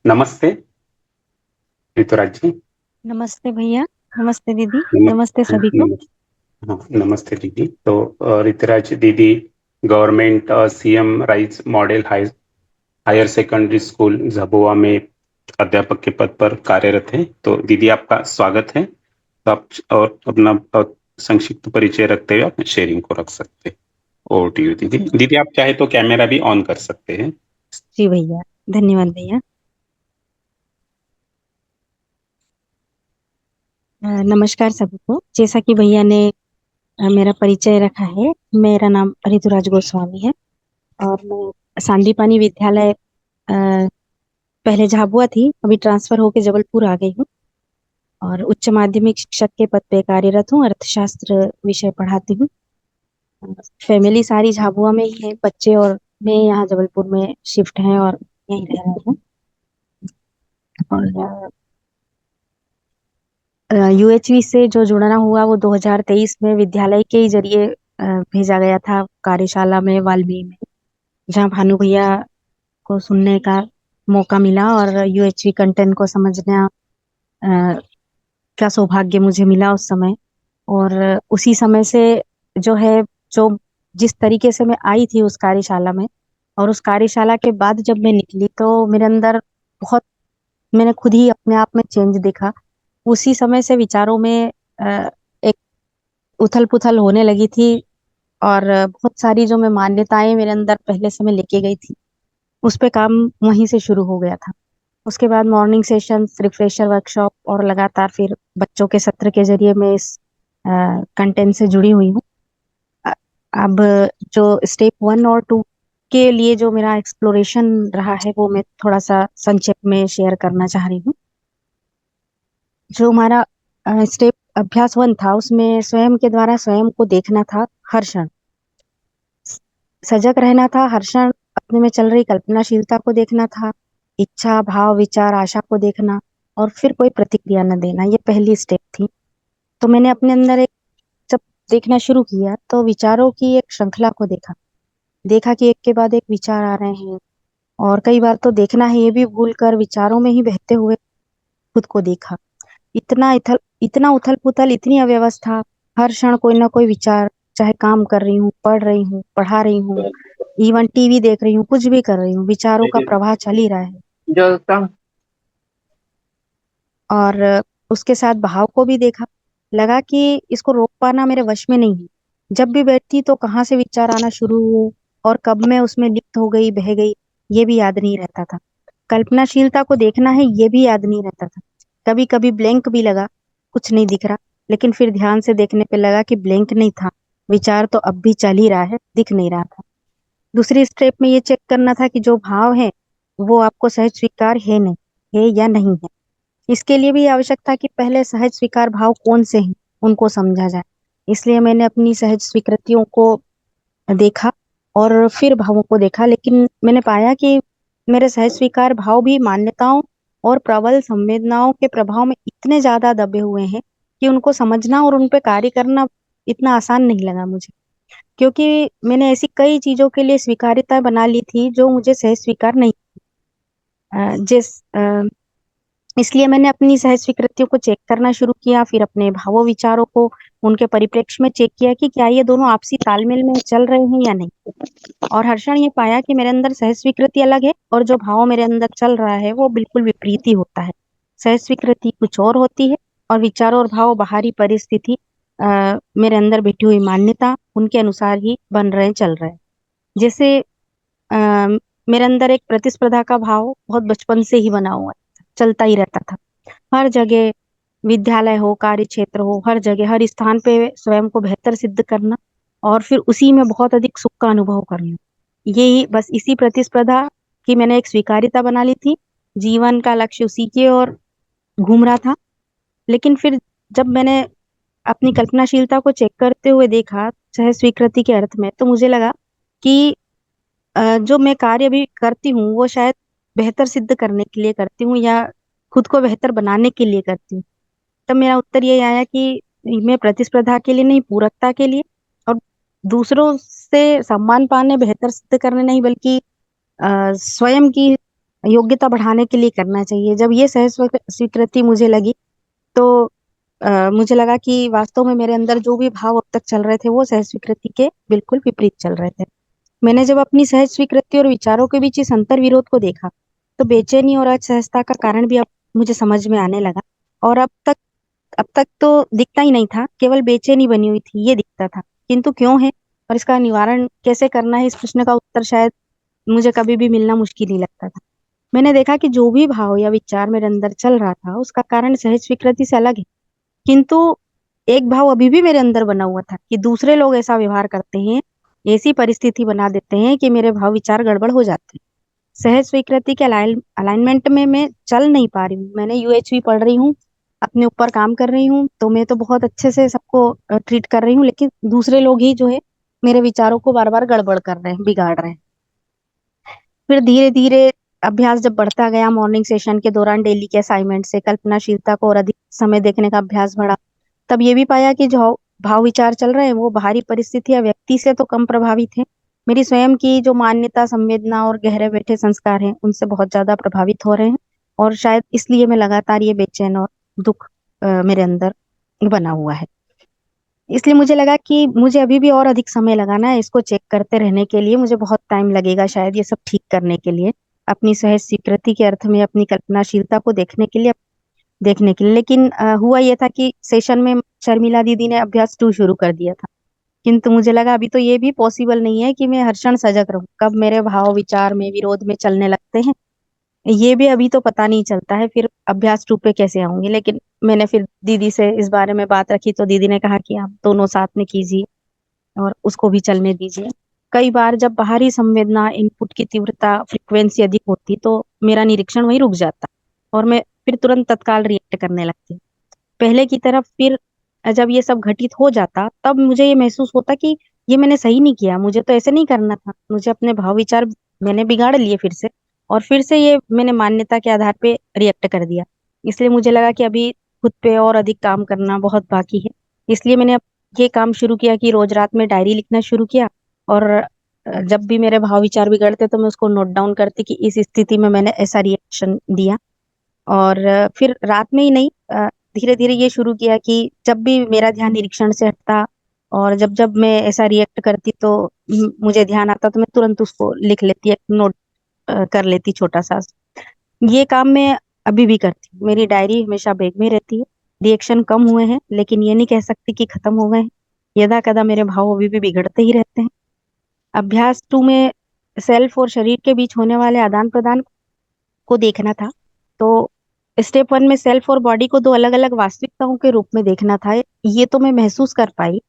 नमस्ते ऋतुराज जी। नमस्ते भैया। नमस्ते दीदी। नम, नमस्ते सभी को। नमस्ते। हाँ, नमस्ते दीदी। तो ऋतुराज दीदी government CM Rise model higher secondary school Jhabua में अध्यापक के पद पर कार्यरत हैं। तो दीदी आपका स्वागत है। तो आप और अपना संक्षिप्त परिचय रखते हुए आप शेयरिंग को रख सकते हैं। ओवर टू यू दीदी। जी। दीदी आप चाहे तो कैमरा भी ऑन कर सकते हैं। जी भैया। धन्यवाद भैया। नमस्कार सभी को। जैसा कि भैया ने मेरा परिचय रखा है, मेरा नाम ऋतुराज गोस्वामी है और मैं सांदीपानी विद्यालय पहले झाबुआ थी, अभी ट्रांसफर होके जबलपुर आ गई हूँ और उच्च माध्यमिक शिक्षक के पद पे कार्यरत हूँ। अर्थशास्त्र विषय पढ़ाती हूँ। फैमिली सारी झाबुआ में ही है, बच्चे और मैं यहाँ जबलपुर में शिफ्ट हैं और यहीं रह रहे हैं। और यूएचवी से जो जुड़ना हुआ वो 2023 में विद्यालय के ही जरिए भेजा गया था कार्यशाला में वाल्मीकि में, जहाँ भानु भैया को सुनने का मौका मिला और यूएचवी कंटेंट को समझना का सौभाग्य मुझे मिला उस समय। और उसी समय से जो है, जो जिस तरीके से मैं आई थी उस कार्यशाला में और उस कार्यशाला के बाद जब मैं निकली तो मेरे अंदर बहुत, मैंने खुद ही अपने आप में चेंज देखा। उसी समय से विचारों में एक उथल पुथल होने लगी थी और बहुत सारी जो मैं मान्यताएं मेरे अंदर पहले से मैं लेके गई थी, उस पे काम वहीं से शुरू हो गया था। उसके बाद मॉर्निंग सेशन, रिफ्रेशर वर्कशॉप और लगातार फिर बच्चों के सत्र के जरिए मैं इस कंटेंट से जुड़ी हुई हूँ। अ- अब जो स्टेप 1 और 2 के लिए जो मेरा एक्सप्लोरेशन रहा है वो मैं थोड़ा सा संक्षेप में शेयर करना चाह रही हूँ। जो हमारा स्टेप अभ्यास 1 था, उसमें स्वयं के द्वारा स्वयं को देखना था हर क्षण। सजग रहना था हर क्षण, अपने में चल रही कल्पनाशीलता को देखना था, इच्छा, भाव, विचार, आशा को देखना और फिर कोई प्रतिक्रिया न देना। ये पहली स्टेप थी। तो मैंने अपने अंदर एक, जब देखना शुरू किया तो विचारों की एक श्रृंखला को देखा। देखा कि एक के बाद एक विचार आ रहे हैं और कई बार तो देखना है ये भी भूल कर विचारों में ही बहते हुए खुद को देखा। इतना उथल पुथल, इतनी अव्यवस्था, हर क्षण कोई ना कोई विचार, चाहे काम कर रही हूँ, पढ़ रही हूँ, पढ़ा रही हूँ, इवन टीवी देख रही हूँ, कुछ भी कर रही हूँ, विचारों का प्रवाह चल ही रहा है। जो कम और उसके साथ भाव को भी देखा। लगा कि इसको रोक पाना मेरे वश में नहीं है। जब भी बैठती तो कहाँ से विचार आना शुरू हुए और कब मैं उसमें लिप्त हो गई, बह गई, ये भी याद नहीं रहता था। कल्पनाशीलता को देखना है, ये भी याद नहीं रहता था। कभी कभी ब्लैंक भी लगा, कुछ नहीं दिख रहा, लेकिन फिर ध्यान से देखने पे लगा कि ब्लैंक नहीं था, विचार तो अब भी चल ही रहा है, दिख नहीं रहा था। दूसरी स्टेप में ये चेक करना था कि जो भाव है वो आपको सहज स्वीकार है, नहीं है या नहीं है। इसके लिए भी आवश्यक था कि पहले सहज स्वीकार भाव कौन से हैं उनको समझा जाए। इसलिए मैंने अपनी सहज स्वीकृतियों को देखा और फिर भावों को देखा, लेकिन मैंने पाया कि मेरे सहज स्वीकार भाव भी मान्यताओं और प्रबल संवेदनाओं के प्रभाव में इतने ज्यादा दबे हुए हैं कि उनको समझना और उन पे कार्य करना इतना आसान नहीं लगा मुझे। क्योंकि मैंने ऐसी कई चीजों के लिए स्वीकार्यता बना ली थी जो मुझे सहज स्वीकार नहीं। जिस इसलिए मैंने अपनी सहज स्वीकृतियों को चेक करना शुरू किया, फिर अपने भावों विचारों को उनके परिप्रेक्ष्य में चेक किया कि क्या ये दोनों आपसी तालमेल में चल रहे हैं या नहीं। और हर क्षण ये पाया कि मेरे अंदर सहज स्वीकृति अलग है और जो भाव मेरे अंदर चल रहा है वो बिल्कुल विपरीत ही होता है। सहज स्वीकृति कुछ और होती है और विचारों और भाव बाहरी परिस्थिति, मेरे अंदर बैठी हुई मान्यता, उनके अनुसार ही बन रहे चल रहे हैं। जैसे अ, मेरे अंदर एक प्रतिस्पर्धा का भाव बहुत बचपन से ही बना हुआ है, चलता ही रहता था। हर जगह, विद्यालय हो, कार्य क्षेत्र हो, हर जगह हर स्थान पे स्वयं को बेहतर सिद्ध करना और फिर उसी में बहुत अधिक सुख का अनुभव करना। यही बस, इसी प्रतिस्पर्धा की मैंने एक स्वीकार्यता बना ली थी। जीवन का लक्ष्य उसी के और घूम रहा था। लेकिन फिर जब मैंने अपनी कल्पनाशीलता को चेक करते हुए देखा सह स्वीकृति के अर्थ में, तो मुझे लगा कि जो मैं कार्य अभी करती हूँ वो शायद बेहतर सिद्ध करने के लिए करती हूँ या खुद को बेहतर बनाने के लिए करती हूँ। तब मेरा उत्तर ये आया कि मैं प्रतिस्पर्धा के लिए नहीं, पूरकता के लिए और दूसरों से सम्मान पाने, बेहतर सिद्ध करने नहीं, बल्कि स्वयं की योग्यता बढ़ाने के लिए करना चाहिए। जब ये सहज स्वीकृति मुझे लगी तो मुझे लगा कि वास्तव में मेरे अंदर जो भी भाव अब तक चल रहे थे वो सहज स्वीकृति के बिल्कुल विपरीत चल रहे थे। मैंने जब अपनी सहज स्वीकृति और विचारों के बीच इस अंतर विरोध को देखा तो बेचैनी और असहजता का कारण भी अब मुझे समझ में आने लगा। और अब तक तो दिखता ही नहीं था, केवल बेचैनी बनी हुई थी ये दिखता था। किंतु क्यों है और इसका निवारण कैसे करना है, इस प्रश्न का उत्तर शायद मुझे कभी भी मिलना मुश्किल ही लगता था। मैंने देखा कि जो भी भाव या विचार मेरे अंदर चल रहा था उसका कारण सहज स्वीकृति से अलग है, किंतु एक भाव अभी भी मेरे अंदर बना हुआ था कि दूसरे लोग ऐसा व्यवहार करते हैं, ऐसी परिस्थिति बना देते हैं कि मेरे भाव विचार गड़बड़ हो जाते हैं। सहज स्वीकृति के अलाइनमेंट में मैं चल नहीं पा रही हूँ। मैंने यूएचवी पढ़ रही हूँ, अपने ऊपर काम कर रही हूँ, तो मैं तो बहुत अच्छे से सबको ट्रीट कर रही हूँ, लेकिन दूसरे लोग ही जो है मेरे विचारों को बार बार गड़बड़ कर रहे हैं, बिगाड़ रहे हैं। फिर धीरे धीरे अभ्यास जब बढ़ता गया, मॉर्निंग सेशन के दौरान डेली के असाइनमेंट से कल्पनाशीलता को और अधिक समय देखने का अभ्यास बढ़ा, तब ये भी पाया कि जो भाव विचार चल रहे हैं वो बाहरी परिस्थिति या व्यक्ति से तो कम प्रभावित है। मेरी स्वयं की जो मान्यता, संवेदना और गहरे बैठे संस्कार हैं उनसे बहुत ज्यादा प्रभावित हो रहे हैं। और शायद इसलिए मैं लगातार ये बेचैन और दुख मेरे अंदर बना हुआ है। इसलिए मुझे लगा कि मुझे अभी भी और अधिक समय लगाना है, इसको चेक करते रहने के लिए मुझे बहुत टाइम लगेगा शायद ये सब ठीक करने के लिए, अपनी सहज स्वीकृति के अर्थ में अपनी कल्पनाशीलता को देखने के लिए। लेकिन हुआ ये था कि सेशन में शर्मिला दीदी ने अभ्यास 2 शुरू कर दिया था, किंतु मुझे लगा अभी तो ये भी पॉसिबल नहीं है कि मैं हर क्षण सजग रहूं। कब मेरे भाव विचार में विरोध में चलने लगते हैं ये भी अभी तो पता नहीं चलता है, फिर अभ्यास 2 पे कैसे आऊंगी। लेकिन मैंने फिर दीदी से इस बारे में बात रखी तो दीदी ने कहा कि आप दोनों साथ में कीजिए और उसको भी चलने दीजिए। कई बार जब बाहरी संवेदना, इनपुट की तीव्रता, फ्रिक्वेंसी अधिक होती तो मेरा निरीक्षण वहीं रुक जाता और मैं फिर तुरंत तत्काल रिएक्ट करने लगती पहले की तरफ। फिर जब ये सब घटित हो जाता तब मुझे ये महसूस होता कि ये मैंने सही नहीं किया, मुझे तो ऐसे नहीं करना था, मुझे अपने भाव विचार मैंने बिगाड़ लिए फिर से, और फिर से ये मैंने मान्यता के आधार पे रिएक्ट कर दिया। इसलिए मुझे लगा कि अभी खुद पे और अधिक काम करना बहुत बाकी है। इसलिए मैंने अब ये काम शुरू किया कि रोज रात में डायरी लिखना शुरू किया। और जब भी मेरे भाव विचार बिगड़ते तो मैं उसको नोट डाउन करती कि इस स्थिति में मैंने ऐसा रिएक्शन दिया। और फिर रात में ही नहीं, धीरे धीरे ये शुरू किया कि जब भी मेरा ध्यान निरीक्षण से हटता और जब जब मैं ऐसा रिएक्ट करती तो मुझे ध्यान आता तो मैं तुरंत उसको लिख लेती, एक नोट कर लेती छोटा सा। ये काम मैं अभी भी करती हूँ, मेरी डायरी हमेशा बैग में रहती है। रिएक्शन कम हुए हैं लेकिन ये नहीं कह सकती कि खत्म हो गए हैं। यदा कदा मेरे भाव अभी भी बिगड़ते ही रहते हैं। अभ्यास 2 में सेल्फ और शरीर के बीच होने वाले आदान प्रदान को देखना था। तो स्टेप 1 में सेल्फ और बॉडी को 2 अलग अलग वास्तविकताओं के रूप में देखना था। ये तो मैं महसूस कर पाई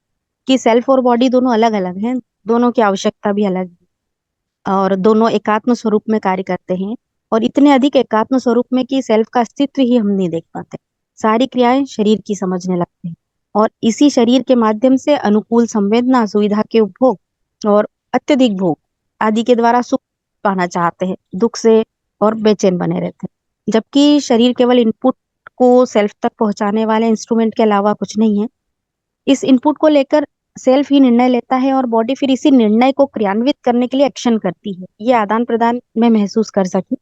कि सेल्फ और बॉडी दोनों अलग अलग हैं, दोनों की आवश्यकता भी अलग है और दोनों एकात्म स्वरूप में कार्य करते हैं। और इतने अधिक एकात्म स्वरूप में कि सेल्फ का अस्तित्व ही हम नहीं देख पाते। सारी क्रियाएं शरीर की समझने लगते हैं और इसी शरीर के माध्यम से अनुकूल संवेदना, सुविधा के उपभोग और अत्यधिक भोग आदि के द्वारा सुख पाना चाहते हैं, दुख से और बेचैन बने रहते हैं। जबकि शरीर केवल इनपुट को सेल्फ तक पहुंचाने वाले इंस्ट्रूमेंट के अलावा कुछ नहीं है। इस इनपुट को लेकर सेल्फ ही निर्णय लेता है और बॉडी फिर इसी निर्णय को क्रियान्वित करने के लिए एक्शन करती है। ये आदान प्रदान मैं महसूस कर सकी।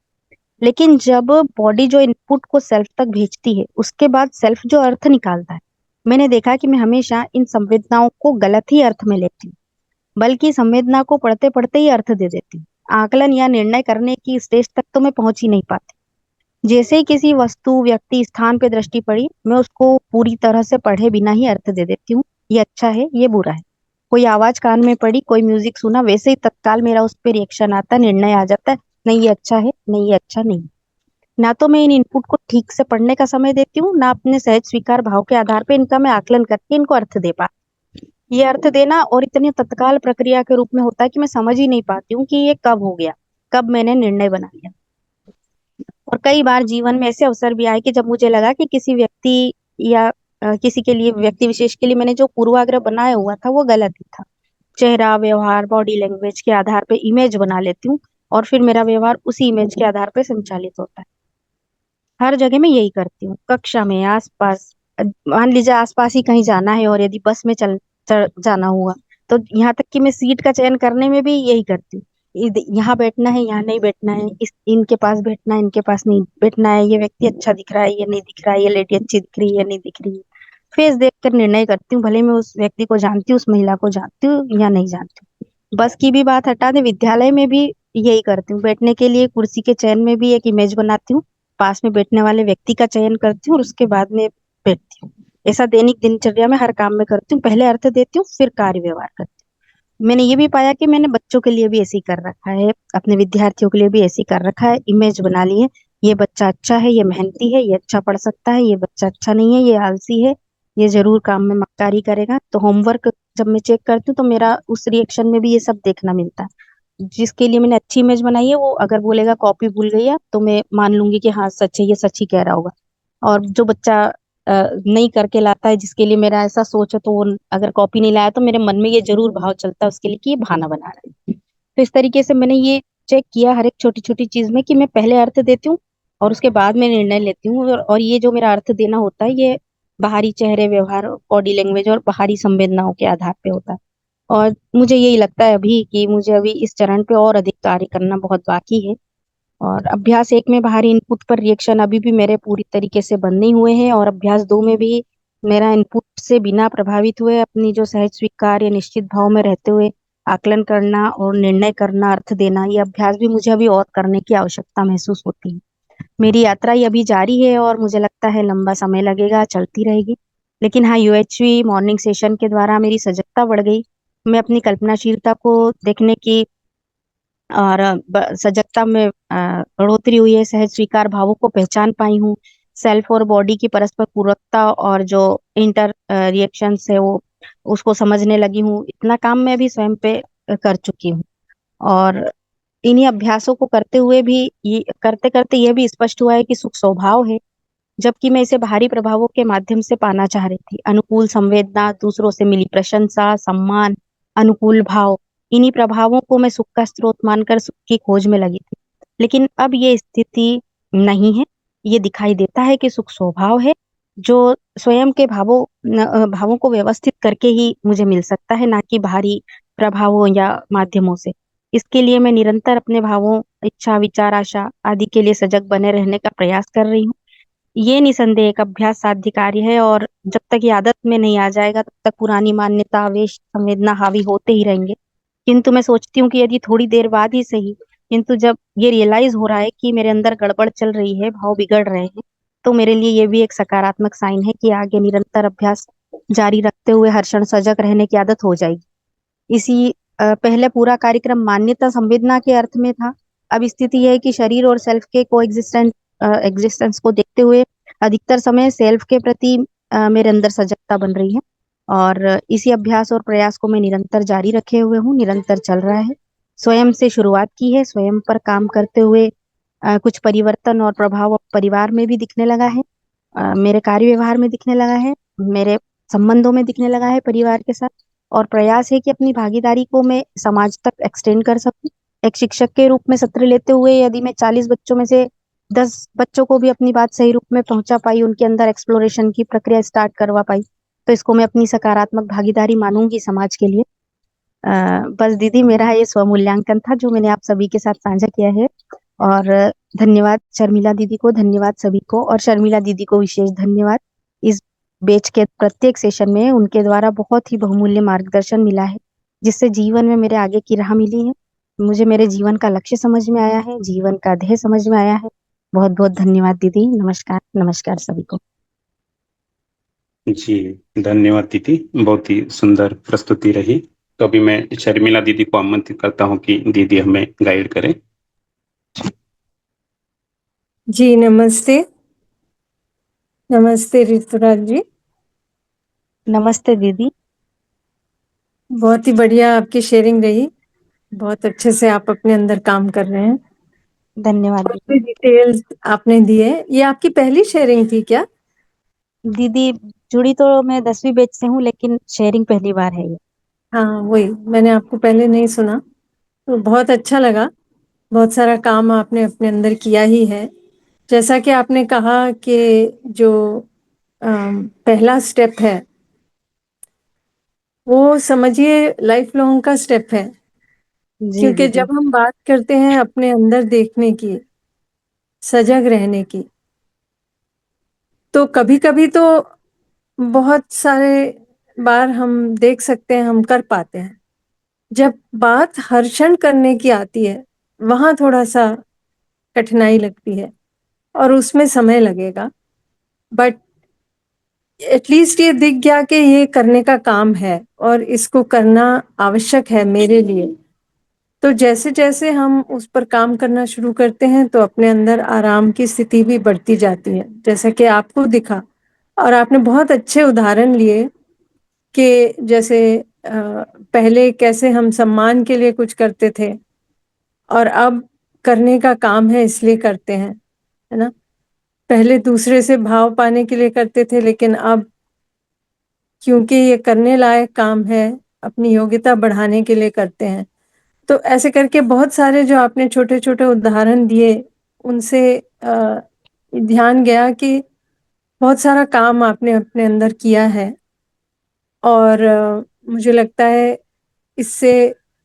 लेकिन जब बॉडी जो इनपुट को सेल्फ तक भेजती है उसके बाद सेल्फ जो अर्थ निकालता है, मैंने देखा कि मैं हमेशा इन संवेदनाओं को गलत ही अर्थ में लेती हूँ, बल्कि संवेदना को पढ़ते पढ़ते ही अर्थ दे देती हूँ। आकलन या निर्णय करने की स्टेज तक तो मैं पहुंच ही नहीं पाती। जैसे ही किसी वस्तु, व्यक्ति, स्थान पे दृष्टि पड़ी मैं उसको पूरी तरह से पढ़े बिना ही अर्थ दे देती हूँ। ये अच्छा है, ये बुरा है। कोई आवाज कान में पड़ी, कोई म्यूजिक सुना, वैसे ही तत्काल मेरा उस पर रिएक्शन आता, निर्णय आ जाता है, नहीं ये अच्छा है, नहीं ये अच्छा नहीं। ना तो मैं इन इनपुट को ठीक से पढ़ने का समय देती हूँ, ना अपने सहज स्वीकार भाव के आधार पर इनका मैं आकलन करके इनको अर्थ दे पा। ये अर्थ देना और इतनी तत्काल प्रक्रिया के रूप में होता है कि मैं समझ ही नहीं पाती हूँ कि ये कब हो गया, कब मैंने निर्णय बना लिया। और कई बार जीवन में ऐसे अवसर भी आए कि जब मुझे लगा कि किसी व्यक्ति या किसी के लिए, व्यक्ति विशेष के लिए मैंने जो पूर्वाग्रह बनाया हुआ था वो गलत ही था। चेहरा, व्यवहार, बॉडी लैंग्वेज के आधार पे इमेज बना लेती हूँ और फिर मेरा व्यवहार उसी इमेज के आधार पे संचालित होता है। हर जगह मैं यही करती हूँ, कक्षा में, आसपास। मान लीजिए आसपास ही कहीं जाना है और यदि बस में जाना हुआ तो यहाँ तक कि मैं सीट का चयन करने में भी यही करती हूँ। यहाँ बैठना है, यहाँ नहीं बैठना है, इस इनके पास बैठना है, इनके पास नहीं बैठना है, ये व्यक्ति अच्छा दिख रहा है, ये नहीं दिख रहा है, ये लेडी अच्छी दिख रही है, ये नहीं दिख रही है। फेस देख कर निर्णय करती हूँ, भले मैं उस व्यक्ति को जानती हूँ, उस महिला को जानती हूँ या नहीं जानती हूँ। बस की भी बात हटा दे, विद्यालय में भी यही करती हूँ। बैठने के लिए कुर्सी के चयन में भी एक इमेज बनाती हूँ, पास में बैठने वाले व्यक्ति का चयन करती हूँ और उसके बाद में बैठती हूँ। ऐसा दैनिक दिनचर्या में हर काम में करती हूँ, पहले अर्थ देती हूँ फिर कार्य व्यवहार करती हूँ। मैंने ये भी पाया कि मैंने बच्चों के लिए भी ऐसे ही कर रखा है, अपने विद्यार्थियों के लिए भी ऐसे ही कर रखा है, इमेज बना ली है। ये बच्चा अच्छा है, ये मेहनती है, ये अच्छा पढ़ सकता है, ये बच्चा अच्छा नहीं है, ये आलसी है, ये जरूर काम में मक्कारी करेगा। तो होमवर्क जब मैं चेक करती हूँ तो मेरा उस रिएक्शन में भी ये सब देखना मिलता है। जिसके लिए मैंने अच्छी इमेज बनाई है, वो अगर बोलेगा कॉपी भूल गई है तो मैं मान लूंगी कि हाँ सच है, ये सच ही कह रहा होगा। और जो बच्चा नहीं करके लाता है, जिसके लिए मेरा ऐसा सोच है, तो वो अगर कॉपी नहीं लाया तो मेरे मन में ये जरूर भाव चलता है उसके लिए कि ये बहाना बना रहा है। तो इस तरीके से मैंने ये चेक किया हर एक छोटी छोटी चीज में कि मैं पहले अर्थ देती हूँ और उसके बाद में निर्णय लेती हूँ। और ये जो मेरा अर्थ देना होता है, ये बाहरी चेहरे व्यवहार, बॉडी लैंग्वेज और बाहरी संवेदनाओं के आधार पे होता है। और मुझे यही लगता है अभी कि मुझे अभी इस चरण पे और अधिक कार्य करना बहुत बाकी है। और अभ्यास एक में बाहरी इनपुट पर रिएक्शन अभी भी मेरे पूरी तरीके से बंद नहीं हुए हैं, और अभ्यास दो में भी मेरा इनपुट से बिना प्रभावित हुए अपनी जो सहज स्वीकार या निश्चित भाव में रहते हुए आकलन करना और निर्णय करना, अर्थ देना, ये अभ्यास भी मुझे अभी और करने की आवश्यकता महसूस होती है। मेरी यात्रा ये अभी जारी है और मुझे लगता है लंबा समय लगेगा, चलती रहेगी। लेकिन हाँ, यूएचवी मॉर्निंग सेशन के द्वारा मेरी सजगता बढ़ गई। मैं अपनी कल्पनाशीलता को देखने की और सजगता में बढ़ोतरी हुई है, सहज स्वीकार भावों को पहचान पाई हूँ, सेल्फ और बॉडी की परस्पर पूरकता और जो इंटर रिएक्शंस है वो उसको समझने लगी हूँ। इतना काम मैं भी स्वयं पे कर चुकी हूँ। और इन्हीं अभ्यासों को करते हुए भी ये करते करते यह भी स्पष्ट हुआ है कि सुख स्वभाव है, जबकि मैं इसे बाहरी प्रभावों के माध्यम से पाना चाह रही थी। अनुकूल संवेदना, दूसरों से मिली प्रशंसा, सम्मान, अनुकूल भाव, इन्हीं प्रभावों को मैं सुख का स्रोत मानकर सुख की खोज में लगी थी। लेकिन अब ये स्थिति नहीं है। ये दिखाई देता है कि सुख स्वभाव है, जो स्वयं के भावों को व्यवस्थित करके ही मुझे मिल सकता है, ना कि बाहरी प्रभावों या माध्यमों से। इसके लिए मैं निरंतर अपने भावों, इच्छा, विचार, आशा आदि के लिए सजग बने रहने का प्रयास कर रही हूँ। ये निसंदेह एक अभ्यास साध्य कार्य है, और जब तक ये आदत में नहीं आ जाएगा तब तक पुरानी मान्यता, आवेश, संवेदना हावी होते ही रहेंगे। किंतु मैं सोचती हूँ कि यदि थोड़ी देर बाद ही सही, किंतु जब ये रियलाइज हो रहा है कि मेरे अंदर गड़बड़ चल रही है, भाव बिगड़ रहे हैं, तो मेरे लिए ये भी एक सकारात्मक साइन है कि आगे निरंतर अभ्यास जारी रखते हुए हर क्षण सजग रहने की आदत हो जाएगी। इसी पहले पूरा कार्यक्रम मान्यता संवेदना के अर्थ में था। अब स्थिति यह है कि शरीर और सेल्फ के को एग्जिस्टेंस को देखते हुए अधिकतर समय सेल्फ के प्रति मेरे अंदर सजगता बन रही है। और इसी अभ्यास और प्रयास को मैं निरंतर जारी रखे हुए हूँ, निरंतर चल रहा है। स्वयं से शुरुआत की है, स्वयं पर काम करते हुए कुछ परिवर्तन और प्रभाव अब परिवार में भी दिखने लगा है, मेरे कार्य व्यवहार में दिखने लगा है, मेरे संबंधों में दिखने लगा है परिवार के साथ। और प्रयास है कि अपनी भागीदारी को मैं समाज तक एक्सटेंड कर सकूं। एक शिक्षक के रूप में सत्र लेते हुए यदि मैं 40 बच्चों में से 10 बच्चों को भी अपनी बात सही रूप में पहुंचा पाई, उनके अंदर एक्सप्लोरेशन की प्रक्रिया स्टार्ट करवा पाई, तो इसको मैं अपनी सकारात्मक भागीदारी मानूंगी समाज के लिए। बस दीदी, मेरा ये स्वमूल्यांकन था जो मैंने आप सभी के साथ साझा किया है। और धन्यवाद शर्मिला दीदी को, धन्यवाद सभी को, और शर्मिला दीदी को विशेष धन्यवाद। इस बैच के प्रत्येक सेशन में उनके द्वारा बहुत ही बहुमूल्य मार्गदर्शन मिला है, जिससे जीवन में मेरे आगे की राह मिली है। मुझे मेरे जीवन का लक्ष्य समझ में आया है, जीवन का ध्येय समझ में आया है। बहुत बहुत धन्यवाद दीदी। नमस्कार, नमस्कार सभी को। जी, धन्यवाद दीदी, बहुत ही सुंदर प्रस्तुति रही। तो अभी मैं शर्मिला दीदी को आमंत्रित करता हूँ कि दीदी हमें गाइड करें। जी नमस्ते। नमस्ते ऋतुराज जी। नमस्ते दीदी। बहुत ही बढ़िया आपकी शेयरिंग रही, बहुत अच्छे से आप अपने अंदर काम कर रहे हैं। धन्यवाद बहुत दीदी। ही डिटेल्स आपने दिए। ये आपकी पहली शेयरिंग थी क्या? दीदी, जुड़ी तो मैं 10वीं बैच से हूँ, लेकिन शेयरिंग पहली बार है ये। हाँ वही, मैंने आपको पहले नहीं सुना, तो बहुत अच्छा लगा। बहुत सारा काम आपने अपने अंदर किया ही है। जैसा कि आपने कहा कि जो पहला स्टेप है वो समझिए लाइफ लॉन्ग का स्टेप है। जी क्योंकि दीदी। जब हम बात करते हैं अपने अंदर देखने की, सजग रहने की, तो कभी-कभी तो बहुत सारे बार हम देख सकते हैं, हम कर पाते हैं। जब बात हर्षण करने की आती है, वहाँ थोड़ा-सा कठिनाई लगती है और उसमें समय लगेगा। बट एटलीस्ट ये दिख गया कि ये करने का काम है और इसको करना आवश्यक है मेरे लिए। तो जैसे-जैसे हम उस पर काम करना शुरू करते हैं, तो अपने अंदर आराम की स्थिति भी बढ़ती जाती है। जैसा कि आपको दिखा और आपने बहुत अच्छे उदाहरण लिए कि जैसे पहले कैसे हम सम्मान के लिए कुछ करते थे और अब करने का काम है इसलिए करते हैं, है ना? पहले दूसरे से भाव पाने के लिए करते थे, लेकिन अब क्योंकि ये करने लायक काम है, अपनी योग्यता बढ़ाने के लिए करते हैं। तो ऐसे करके बहुत सारे जो आपने छोटे-छोटे उदाहरण दिए, उनसे ध्यान गया कि बहुत सारा काम आपने अपने अंदर किया है और मुझे लगता है इससे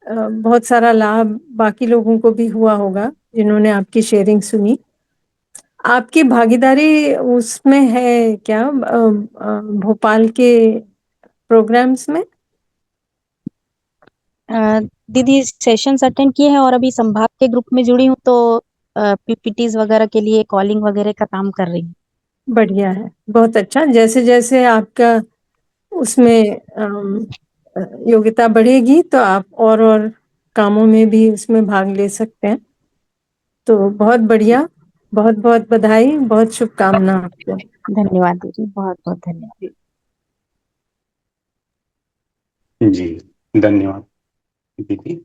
बहुत सारा लाभ बाकी लोगों को भी हुआ होगा, जिन्होंने आपकी शेयरिंग सुनी। आपकी भागीदारी उसमें है क्या भोपाल के प्रोग्राम्स में? दीदी सेशंस अटेंड किए हैं और अभी संभाग के ग्रुप में जुड़ी हूँ, तो पीपीटीज वगैरह के लिए कॉलिंग वगैरह का काम कर रही हूँ। बढ़िया है, बहुत अच्छा। जैसे-जैसे आपका उसमें योग्यता बढ़ेगी तो आप और कामों में भी उसमें भाग ले सकते हैं। तो बहुत बढ़िया, बहुत-बहुत बधाई, बहुत शुभकामना आपको। धन्यवाद दीदी, बहुत बहुत धन्यवाद। जी, धन्यवाद दीदी।